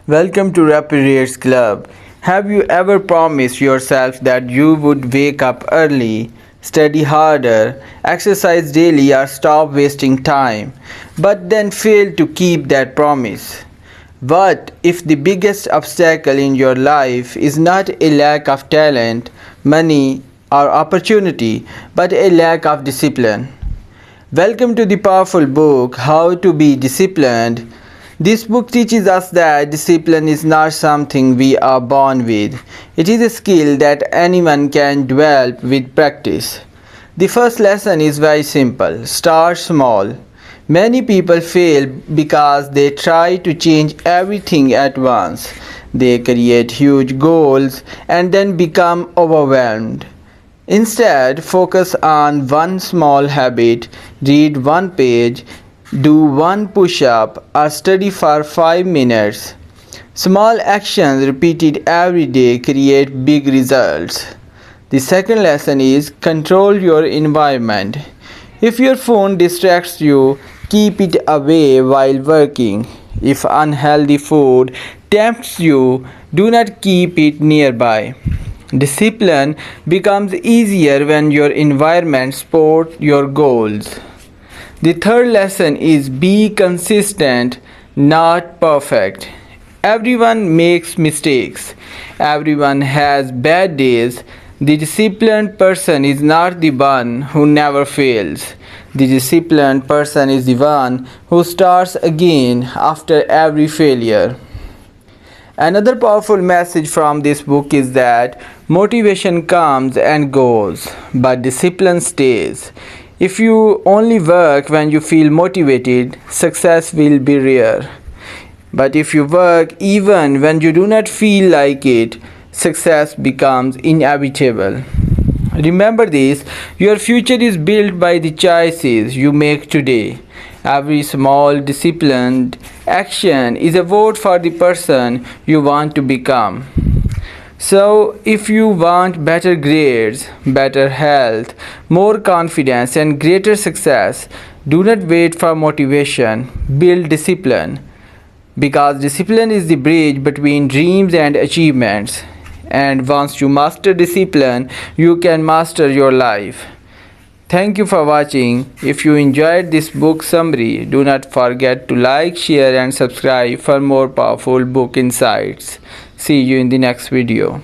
Welcome to Rapid Reads Club. Have you ever promised yourself that you would wake up early, study harder, exercise daily, or stop wasting time, but then fail to keep that promise? What if the biggest obstacle in your life is not a lack of talent, money, or opportunity, but a lack of discipline? Welcome to the powerful book, How to Be Disciplined. This book teaches us that discipline is not something we are born with. It is a skill that anyone can develop with practice. The first lesson is very simple. Start small. Many people fail because they try to change everything at once. They create huge goals and then become overwhelmed. Instead, focus on one small habit, read one page, do one push-up, or study for 5 minutes. Small actions repeated every day create big results. The second lesson is control your environment. If your phone distracts you, keep it away while working. If unhealthy food tempts you, do not keep it nearby. Discipline becomes easier when your environment supports your goals. The third lesson is be consistent, not perfect. Everyone makes mistakes. Everyone has bad days. The disciplined person is not the one who never fails. The disciplined person is the one who starts again after every failure. Another powerful message from this book is that motivation comes and goes, but discipline stays. If you only work when you feel motivated, success will be rare. But if you work even when you do not feel like it, success becomes inevitable. Remember this, your future is built by the choices you make today. Every small disciplined action is a vote for the person you want to become. So, if you want better grades, better health, more confidence, and greater success, do not wait for motivation. Build discipline. Because discipline is the bridge between dreams and achievements. And once you master discipline, you can master your life. Thank you for watching. If you enjoyed this book summary, do not forget to like, share, and subscribe for more powerful book insights. See you in the next video.